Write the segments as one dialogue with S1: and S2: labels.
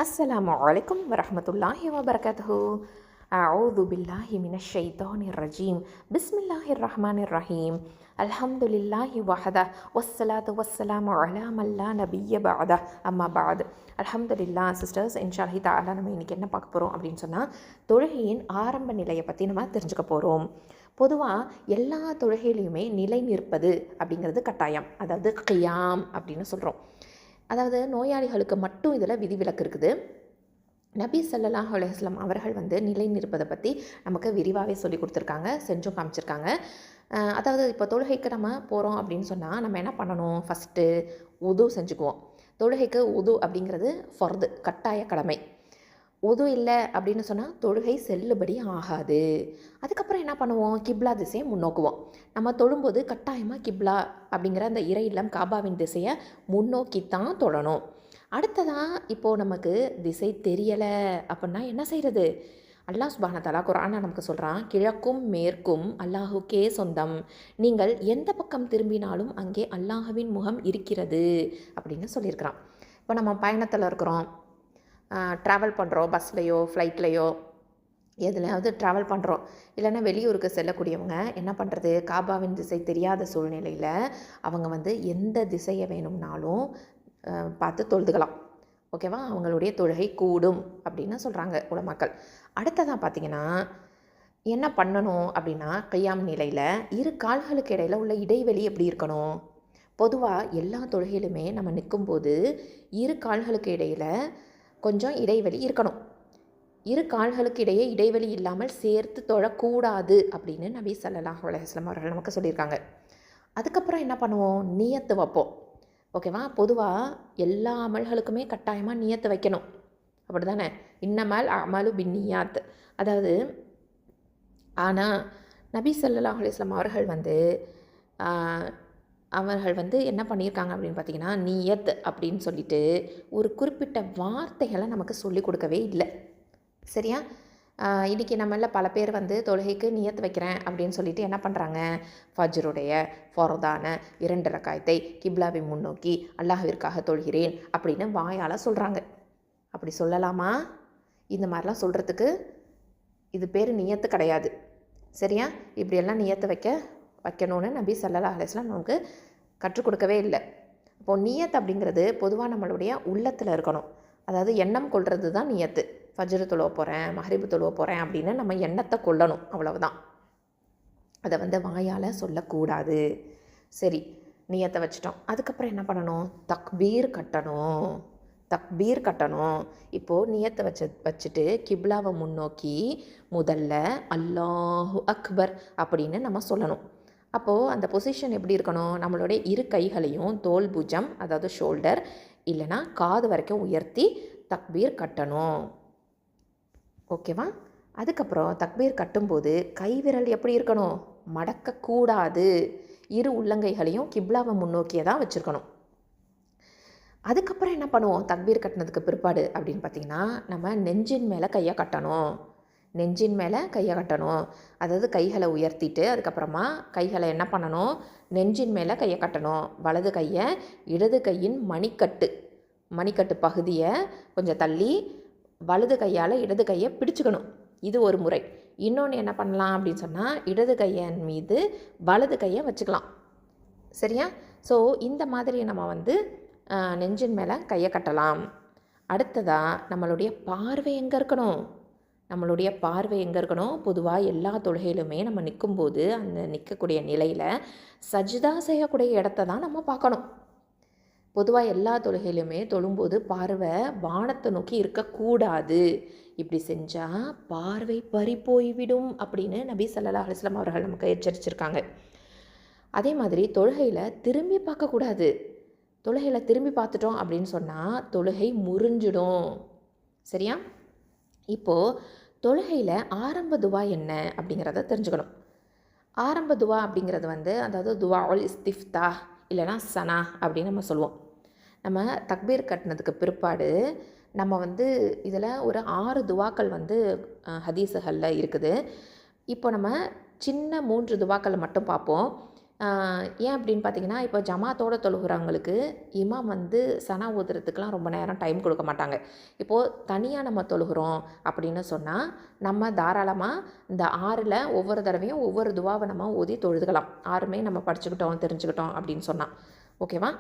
S1: அஸ்ஸலாமு அலைக்கும் வரஹ்மத்துல்லாஹி வபரகாத்துஹு. அஊது பில்லாஹி மினஷ் ஷைத்தானிர் ரஜீம். பிஸ்மில்லாஹிர் ரஹ்மானிர் ரஹீம். அல்ஹம்துலில்லாஹி வஹதா வஸ்ஸலாத்து வஸ்ஸலாமு அலா மல்லா நபிய்ய பஅதா அம்மா பஅத். அல்ஹம்துலில்லாஹ் சிஸ்டர்ஸ், இன்ஷாஅல்லாஹ் தஆலா நம்ம இன்றைக்கி என்ன பார்க்க போகிறோம் அப்படின்னு சொன்னால், தொழுகையின் ஆரம்ப நிலையை பற்றி நம்ம தெரிஞ்சுக்க போகிறோம். பொதுவாக எல்லா தொழுகையிலையுமே நிலை நிற்பது அப்படிங்கிறது கட்டாயம், அதாவது கியாம் அப்படின்னு சொல்கிறோம். அதாவது நோயாளிகளுக்கு மட்டும் இதில் விதிவிலக்கு இருக்குது. நபி ஸல்லல்லாஹு அலைஹி வஸல்லம் அவர்கள் நிலை நிற்பதை பற்றி நமக்கு விரிவாகவே சொல்லி கொடுத்துருக்காங்க, செஞ்சும் காமிச்சிருக்காங்க. அதாவது இப்போ தொழுகைக்கு நம்ம போகிறோம் அப்படின்னு சொன்னால் நம்ம என்ன பண்ணணும்? ஃபஸ்ட்டு உது செஞ்சுக்குவோம். தொழுகைக்கு உது அப்படிங்கிறது ஃபர்து, கட்டாய கடமை. உது இல்லை அப்படின்னு சொன்னால் தொழுகை செல்லுபடி ஆகாது. அதுக்கப்புறம் என்ன பண்ணுவோம்? கிப்லா திசையை முன்னோக்குவோம். நம்ம தொழும்போது கட்டாயமாக கிப்லா அப்படிங்கிற அந்த இறை இல்லம் காபாவின் திசையை முன்னோக்கித்தான் தொழணும். அடுத்ததான் இப்போது நமக்கு திசை தெரியலை அப்படின்னா என்ன செய்கிறது? அல்லாஹ் சுப்ஹானஹு வ தஆலா குர்ஆனில் நமக்கு சொல்கிறான், கிழக்கும் மேற்கும் அல்லாஹுக்கே சொந்தம், நீங்கள் எந்த பக்கம் திரும்பினாலும் அங்கே அல்லாஹுவின் முகம் இருக்கிறது அப்படின்னு சொல்லியிருக்கிறான். இப்போ நம்ம பயணத்தில் இருக்கிறோம், ட்ராவல் பண்ணுறோம், பஸ்லையோ ஃப்ளைட்லையோ எதுலையாவது ட்ராவல் பண்ணுறோம், இல்லைன்னா வெளியூருக்கு செல்லக்கூடியவங்க என்ன பண்ணுறது? காபாவின் திசை தெரியாத சூழ்நிலையில் அவங்க எந்த திசையை வேணும்னாலும் பார்த்து தொழுதுக்கலாம். ஓகேவா? அவங்களுடைய தொழுகை கூடும் அப்படின்னு சொல்கிறாங்க உலமாக்கள். அடுத்ததாக பார்த்திங்கன்னா என்ன பண்ணணும் அப்படின்னா, கியாம் நிலையில் இரு கால்களுக்கு இடையில் உள்ள இடைவெளி எப்படி இருக்கணும்? பொதுவாக எல்லா தொழுகையிலுமே நம்ம நிற்கும்போது இரு கால்களுக்கு இடையில் கொஞ்சம் இடைவெளி இருக்கணும். இரு கால்களுக்கு இடையே இடைவெளி இல்லாமல் சேர்த்து தொழக்கூடாது அப்படின்னு நபி ஸல்லல்லாஹு அலைஹி வஸல்லம் அவர்கள் நமக்கு சொல்லியிருக்காங்க. அதுக்கப்புறம் என்ன பண்ணுவோம்? நியத்து வைப்போம். ஓகேவா? பொதுவாக எல்லா அமல்களுக்குமே கட்டாயமாக நியத்து வைக்கணும், அப்படி தானே? இன்னமல் அமலு பின்னியாத். அதாவது ஆனால் நபி ஸல்லல்லாஹு அலைஹி வஸல்லம் அவர்கள் என்ன பண்ணியிருக்காங்க அப்படின்னு பார்த்திங்கன்னா, நியத் அப்படின்னு சொல்லிட்டு ஒரு குறிப்பிட்ட வார்த்தைகளை நமக்கு சொல்லிக் கொடுக்கவே இல்லை. சரியா? இன்றைக்கி நம்மள பல பேர் தொழுகைக்கு நியத் வைக்கிறேன் அப்படின்னு சொல்லிட்டு என்ன பண்ணுறாங்க? ஃபஜ்ருடைய ஃபர்தான 2 ரக்காயத்தை கிப்லாவை முன்னோக்கி அல்லாஹ்விற்காக தொழுகிறேன் அப்படின்னு வாயால் சொல்கிறாங்க. அப்படி சொல்லலாமா? இந்த மாதிரிலாம் சொல்கிறதுக்கு இது பேர் நியத்து கிடையாது. சரியா? இப்படியெல்லாம் நியத்து வைக்கணும்னு நபி ஸல்லல்லாஹு அலைஹி வஸல்லம் நமக்கு கற்றுக் கொடுக்கவே இல்லை. இப்போது நியத் அப்படிங்கிறது பொதுவாக நம்மளுடைய உள்ளத்தில் இருக்கணும். அதாவது எண்ணம் கொள்வது தான் நியத்து. ஃபஜ்ரு தொழுவ போகிறேன், மஹ்ரிபு தொழுவ போகிறேன் அப்படின்னு நம்ம எண்ணத்தை கொள்ளணும், அவ்வளவுதான். அதை வாயால் சொல்லக்கூடாது. சரி, நியத்தை வச்சிட்டோம். அதுக்கப்புறம் என்ன பண்ணணும்? தக்பீர் கட்டணும். இப்போது நியத்தை வச்சுட்டு கிப்லாவை முன்னோக்கி முதல்ல அல்லாஹு அக்பர் அப்படின்னு நம்ம சொல்லணும். அப்போது அந்த பொசிஷன் எப்படி இருக்கணும்? நம்மளுடைய இரு கைகளையும் தோல் புஜம், அதாவது ஷோல்டர் இல்லைனா காது வரைக்கும் உயர்த்தி தக்பீர் கட்டணும். ஓகேவா? அதுக்கப்புறம் தக்பீர் கட்டும்போது கைவிரல் எப்படி இருக்கணும்? மடக்கக்கூடாது. இரு உள்ளங்கைகளையும் கிப்லாவை முன்னோக்கியே தான் வச்சுருக்கணும். அதுக்கப்புறம் என்ன பண்ணுவோம்? தக்பீர் கட்டினதுக்கு பிற்பாடு அப்படின்னு பார்த்திங்கன்னா, நம்ம நெஞ்சின் மேலே கையை கட்டணும். அதாவது கைகளை உயர்த்திட்டு அதுக்கப்புறமா கைகளை என்ன பண்ணணும்? நெஞ்சின் மேலே கையை கட்டணும். வலது கையை இடது கையின் மணிக்கட்டு பகுதியை கொஞ்சம் தள்ளி வலது கையால் இடது கையை பிடிச்சுக்கணும். இது ஒரு முறை. இன்னொன்று என்ன பண்ணலாம் அப்படின்னு சொன்னால், இடது கையின் மீது வலது கையை வச்சுக்கலாம். சரியா? ஸோ இந்த மாதிரி நம்ம நெஞ்சின் மேலே கையை கட்டலாம். அடுத்ததாக நம்மளுடைய பார்வை எங்கே இருக்கணும்? பொதுவாக எல்லா தொழுகையிலுமே நம்ம நிற்கும்போது அந்த நிற்கக்கூடிய நிலையில் சஜ்தா செய்யக்கூடிய இடத்த தான் நம்ம பார்க்கணும். பொதுவாக எல்லா தொழுகையிலுமே தொழும்போது பார்வை வானத்தை நோக்கி இருக்கக்கூடாது. இப்படி செஞ்சால் பார்வை பறி போய்விடும் அப்படின்னு நபி ஸல்லல்லாஹு அலைஹி வஸல்லம் அவர்கள் நமக்கு எச்சரிச்சிருக்காங்க. அதே மாதிரி தொழுகையில் திரும்பி பார்க்கக்கூடாது. தொழுகையில் திரும்பி பார்த்துட்டோம் அப்படின்னு சொன்னால் தொழுகை முறிஞ்சிடும். சரியா? இப்போது தொழுகையில் ஆரம்ப துவா என்ன அப்படிங்கிறத தெரிஞ்சுக்கணும். ஆரம்ப துவா அப்படிங்கிறது அதாவது துவா உல் இஸ்திஃப்தா இல்லைனா சனா அப்படின்னு நம்ம சொல்லுவோம். நம்ம தக்பீர் கட்டினதுக்கு பிற்பாடு நம்ம இதில் ஒரு 6 துவாக்கள் ஹதீஸுகளில் இருக்குது. இப்போ நம்ம சின்ன 3 துவாக்களை மட்டும் பார்ப்போம். ஏன் அப்படின்னு பார்த்தீங்கன்னா, இப்போ ஜமாத்தோட தொழுகிறவங்களுக்கு இமாம் வந்து சனா ஓதுறதுக்குலாம் ரொம்ப நேரம் டைம் கொடுக்க மாட்டாங்க. இப்போது தனியாக நம்ம தொழுகிறோம் அப்படின்னு சொன்னால், நம்ம தாராளமாக இந்த 6ல் ஒவ்வொரு தடவையும் ஒவ்வொரு துவாவை நம்ம ஓதி தொழுதுக்கலாம். 6மே நம்ம படிச்சுக்கிட்டோம், தெரிஞ்சுக்கிட்டோம் அப்படின்னு சொன்னால். ஓகேவா?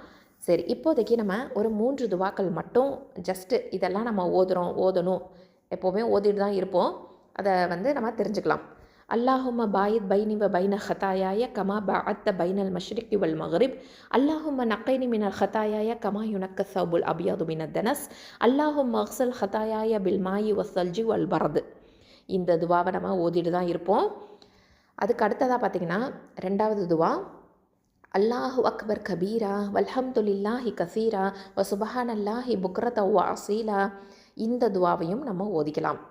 S1: சரி, இப்போதைக்கு நம்ம ஒரு 3 துவாக்கள் மட்டும் ஜஸ்ட்டு இதெல்லாம் நம்ம ஓதணும். எப்போவுமே ஓதிட்டு தான் இருப்போம். அதை வந்து நம்ம தெரிஞ்சுக்கலாம். அல்லாஹும்ம பாயித் பைனி வ பைன ஹதாயாய கமா பஅத்த பைனல் மஷ்ரிக்கி வல் மக்ரிப். அல்லாஹும்ம நக்கைனி மினல் ஹதாயாய கமா யுனக்க சௌபுல் அபியது மினத் தனஸ். அல்லாஹும்ம அக்ஸல் ஹதாயாய பில் மாயி வஸ்ஸல்ஜி வல் பரது. இந்த துவாவை நம்ம ஓதிட்டு தான் இருப்போம். அதுக்கு அடுத்ததாக பார்த்திங்கன்னா 2வது துவா, அல்லாஹு அக்பர் கபீரா வல்ஹம்துலில்லாஹி கசீரா வ சுபஹானல்லாஹி புக்ரத வ அசீலா. இந்த துவாவையும் நம்ம ஓதிக்கலாம்.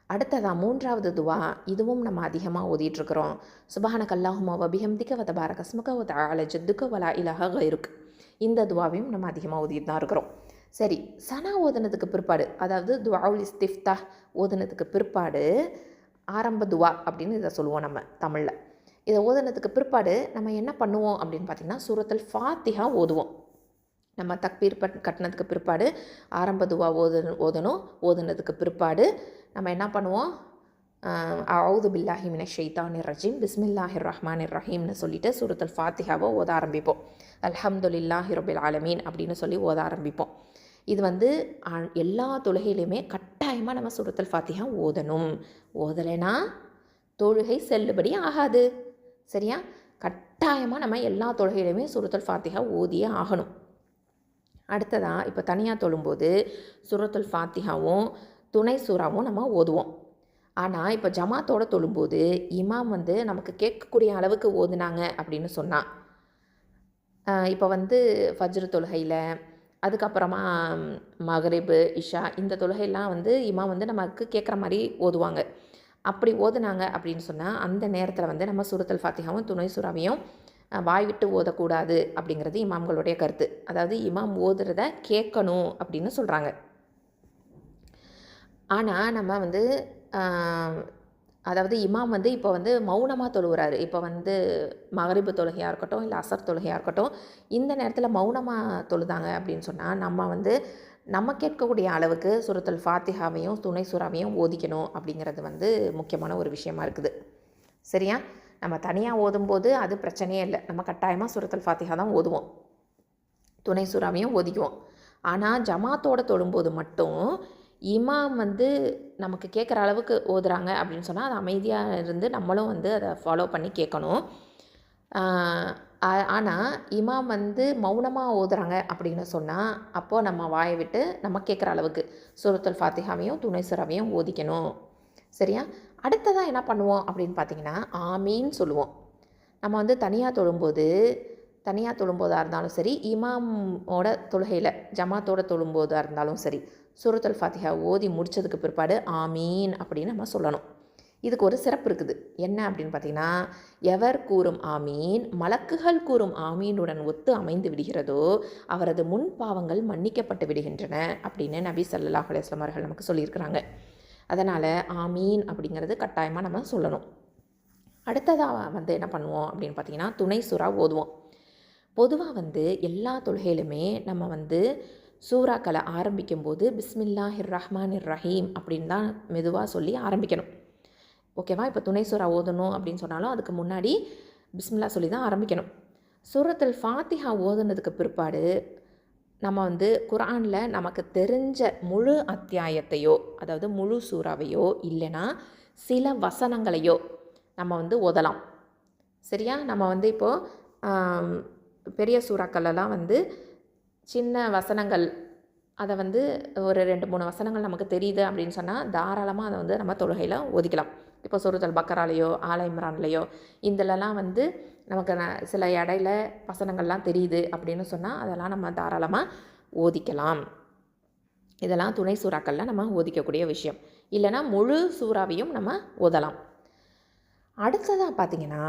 S1: அடுத்ததாக 3வது துவா, இதுவும் நம்ம அதிகமாக ஓதிட்டுருக்குறோம். சுபஹானக அல்லாஹும்ம வ பிஹம்திக வ தபாரக இஸ்முக வ தஆலா ஜத்துக வ லா இலாஹ கைருக். இந்த துவாவையும் நம்ம அதிகமாக ஓதிட்டு தான் இருக்கிறோம். சரி, சனா ஓதுனதுக்கு பிற்பாடு, அதாவது துஆவுல் இஸ்திஃப்தாஹ் ஓதுனதுக்கு பிற்பாடு ஆரம்ப துவா அப்படின்னு இதை சொல்லுவோம் நம்ம தமிழில். இதை ஓதுனதுக்கு பிற்பாடு நம்ம என்ன பண்ணுவோம் அப்படின்னு பார்த்திங்கன்னா, சூரத்துல் ஃபாத்திஹா ஓதுவோம். நம்ம தக்பீர் கட்டினதுக்கு பிற்பாடு ஆரம்ப துவா ஓதணும். ஓதுனதுக்கு பிற்பாடு நம்ம என்ன பண்ணுவோம், அஊது பில்லாஹி மினஷ் ஷைத்தானிர் ரஜீம் பிஸ்மில்லாஹிர் ரஹ்மானிர் ரஹீம்னு சொல்லிட்டு சூரத்துல் ஃபாத்திஹாவை ஓத ஆரம்பிப்போம். அல்ஹம்துலில்லாஹி ரபில் ஆலமீன் அப்படின்னு சொல்லி ஓத ஆரம்பிப்போம். இது வந்து எல்லா தொழுகையிலையுமே கட்டாயமாக நம்ம சூரத்துல் ஃபாத்திஹா ஓதணும். ஓதலைன்னா தொழுகை செல்லுபடி ஆகாது. சரியா? கட்டாயமாக நம்ம எல்லா தொழுகையிலையுமே சூரத்துல் ஃபாத்திஹா ஓதியே ஆகணும். அடுத்ததாக இப்போ தனியாக தொழும்போது சூரத்துல் ஃபாத்திஹாவும் துணை சூறாவும் நம்ம ஓதுவோம். ஆனால் இப்போ ஜமாத்தோடு தொழும்போது இமாம் வந்து நமக்கு கேட்கக்கூடிய அளவுக்கு ஓதுனாங்க அப்படின்னு சொன்னால், இப்போ வந்து ஃபஜ்ர் தொழுகையில், அதுக்கப்புறமா மக்ரிப், இஷா, இந்த தொழுகையெல்லாம் வந்து இமாம் வந்து நமக்கு கேட்குற மாதிரி ஓதுவாங்க. அப்படி ஓதுனாங்க அப்படின்னு சொன்னால் அந்த நேரத்தில் வந்து நம்ம சூரத்துல் ஃபாத்திஹாவும் துணை சூறாவையும் வாய் விட்டு ஓதக்கூடாது அப்படிங்கிறது இமாம்களுடைய கருத்து. அதாவது இமாம் ஓதுறத கேட்கணும் அப்படின்னு சொல்கிறாங்க. ஆனால் நம்ம வந்து அதாவது இமாம் வந்து இப்போ வந்து மௌனமாக தொழுகிறாரு. இப்போ வந்து மக்ரிப் தொழுகையாக இருக்கட்டும், இல்லை அசர் தொழுகையாக இருக்கட்டும், இந்த நேரத்தில் மௌனமாக தொழுதாங்க அப்படின்னு சொன்னால் நம்ம வந்து நம்ம கேட்கக்கூடிய அளவுக்கு சூரத்துல் ஃபாத்திஹாவையும் துணை சூறாவையும் ஓதிக்கணும் அப்படிங்கிறது வந்து முக்கியமான ஒரு விஷயமா இருக்குது. சரியா? நம்ம தனியாக ஓதும்போது அது பிரச்சனையே இல்லை. நம்ம கட்டாயமாக சூரத்துல் ஃபாத்திஹா தான் ஓதுவோம், துணை சூறாவையும் ஓதிக்குவோம். ஆனால் ஜமாத்தோடு தொழும்போது மட்டும் இமாம் வந்து நமக்கு கேட்குற அளவுக்கு ஓதுறாங்க அப்படின்னு சொன்னால் அது அமைதியாக இருந்து நம்மளும் வந்து அதை ஃபாலோ பண்ணி கேட்கணும். ஆனால் இமாம் வந்து மௌனமாக ஓதுறாங்க அப்படின்னு சொன்னால் அப்போது நம்ம வாயை விட்டு நம்ம கேட்குற அளவுக்கு சூரத்துல் ஃபாத்திஹாவையும் துணை சூறாவையும் ஓதிக்கணும். சரியா? அடுத்ததாக என்ன பண்ணுவோம் அப்படின்னு பார்த்திங்கன்னா, ஆமீன்னு சொல்லுவோம். நம்ம வந்து தனியாக தொழும்போதாக இருந்தாலும் சரி, இமாமோட தொழுகையில் ஜமாத்தோட தொழும்போதாக இருந்தாலும் சரி, சூரத்துல் ஃபாத்திஹா ஓதி முடித்ததுக்கு பிற்பாடு ஆமீன் அப்படின்னு நம்ம சொல்லணும். இதுக்கு ஒரு சிறப்பு இருக்குது. என்ன அப்படின்னு பார்த்திங்கன்னா, எவர் கூறும் ஆமீன் மலக்குகள் கூறும் ஆமீனுடன் ஒத்து அமைந்து விடுகிறதோ அவரது முன் பாவங்கள் மன்னிக்கப்பட்டு விடுகின்றன அப்படின்னு நபி ஸல்லல்லாஹு அலைஹி வஸல்லம் அவர்கள் நமக்கு சொல்லியிருக்கிறாங்க. அதனால் ஆமீன் அப்படிங்கிறது கட்டாயமாக நம்ம சொல்லணும். அடுத்ததாக வந்து என்ன பண்ணுவோம் அப்படின்னு பார்த்திங்கன்னா, துணை சூறா ஓதுவோம். பொதுவாக வந்து எல்லா தொழுகையிலுமே நம்ம வந்து சூறாக்களை ஆரம்பிக்கும்போது பிஸ்மில்லாஹிர் ரஹ்மானிர் ரஹீம் அப்படின்னு தான் மெதுவாக சொல்லி ஆரம்பிக்கணும். ஓகேவா? இப்போ துணை சூறா ஓதணும் அப்படின்னு சொன்னாலும் அதுக்கு முன்னாடி பிஸ்மில்லா சொல்லி தான் ஆரம்பிக்கணும். சூரத்துல் ஃபாத்திஹா ஓதுனதுக்கு பிற்பாடு நம்ம வந்து குர்ஆனில் நமக்கு தெரிஞ்ச முழு அத்தியாயத்தையோ, அதாவது முழு சூறாவையோ, இல்லைன்னா சில வசனங்களையோ நம்ம வந்து ஓதலாம். சரியா? நம்ம வந்து இப்போது பெரிய சூறாக்களெல்லாம் வந்து சின்ன வசனங்கள், அதை வந்து ஒரு 2-3 வசனங்கள் நமக்கு தெரியுது அப்படின்னு சொன்னால் தாராளமாக அதை வந்து நம்ம தொழுகையில் ஓதிக்கலாம். இப்போ சூரத்துல் பக்கராலையோ ஆல இம்ரான்லையோ இதிலலாம் வந்து நமக்கு சில இடையில வசனங்கள்லாம் தெரியுது அப்படின்னு சொன்னால் அதெல்லாம் நம்ம தாராளமாக ஓதிக்கலாம். இதெல்லாம் துணை சூறாக்களில் நம்ம ஓதிக்கக்கூடிய விஷயம். இல்லைனா முழு சூறாவையும் நம்ம ஓதலாம். அடுத்ததாக பார்த்திங்கன்னா,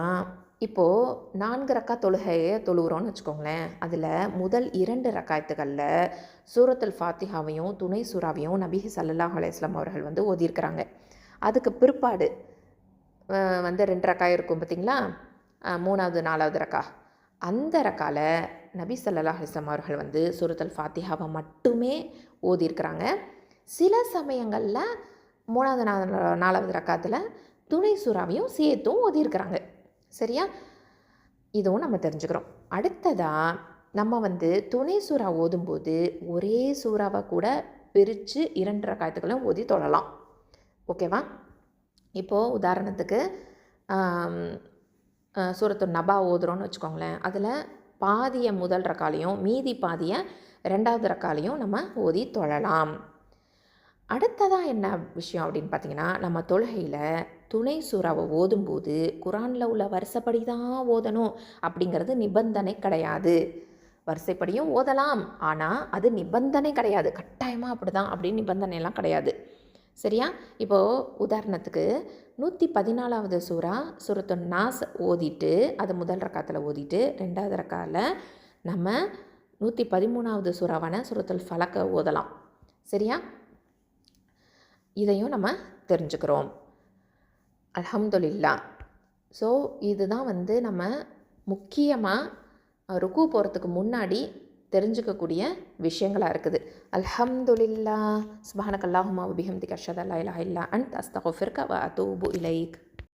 S1: இப்போது 4 ரக்கா தொழுகையை தொழுகிறோன்னு வச்சுக்கோங்களேன். அதில் முதல் 2 ரக்காயத்துகளில் சூரத்துல் ஃபாத்திஹாவையும் துணை சூறாவையும் நபி ஸல்லல்லாஹு அலைஹி வஸல்லம் அவர்கள் வந்து ஓதியிருக்கிறாங்க. அதுக்கு பிற்பாடு வந்து 2 ரக்காய் இருக்கும் பார்த்திங்களா, 3வது 4வது ரக்கா, அந்த ரக்கால நபி ஸல்லல்லாஹு அலைஹி வஸல்லம் அவர்கள் வந்து சூரத்துல் ஃபாத்திஹாவை மட்டுமே ஓதியிருக்கிறாங்க. சில சமயங்களில் 3வது 4வது ரக்காத்தில் துணை சூறாவையும் சேர்த்தும் ஓதியிருக்கிறாங்க. சரியா? இதுவும் நம்ம தெரிஞ்சுக்கிறோம். அடுத்ததாக நம்ம வந்து துணை சூறா ஓதும்போது ஒரே சூறாவை கூட பிரித்து 2 ரக்காத்துக்களும் ஓதி தொழலாம். ஓகேவா? இப்போது உதாரணத்துக்கு சூரத்து நபா ஓதுறோன்னு வச்சுக்கோங்களேன். அதில் பாதியை முதல் ரக்காலையும் மீதி பாதியை 2வது ரக்காலையும் நம்ம ஓதி தொழலாம். அடுத்ததாக என்ன விஷயம் அப்படின்னு பார்த்திங்கன்னா, நம்ம தொழுகையில் துணை சூறாவை ஓதும்போது குரானில் உள்ள வரிசைப்படி தான் ஓதணும் அப்படிங்கிறது நிபந்தனை கிடையாது. வரிசைப்படியும் ஓதலாம், ஆனால் அது நிபந்தனை கிடையாது. கட்டாயமாக அப்படி தான் அப்படின்னு நிபந்தனைலாம் கிடையாது. சரியா? இப்போது உதாரணத்துக்கு 114வது சூறா சூரத்து நாஸ் ஓதிட்டு அது முதல் ரக்காத்தில் ஓதிட்டு 2வது ரக்காவில் நம்ம 113வது சூறாவான சூரத்துல் ஃபலக்கை ஓதலாம். சரியா? இதையும் நம்ம தெரிஞ்சுக்கிறோம். அல்ஹம்துலில்லாஹ். ஸோ இதுதான் வந்து நம்ம முக்கியமாக ருக்கு போகிறதுக்கு முன்னாடி தெரிஞ்சுக்கக்கூடிய விஷயங்களாக இருக்குது. அல்ஹம்துலில்லாஹ். சுப்ஹானக அல்லாஹும்ம வ பிஹம்திக அஷ்ஹது அல்லா இலாஹா இல்லா அன்த அஸ்தக்ஃபிருக வ அதூபு இலைக்.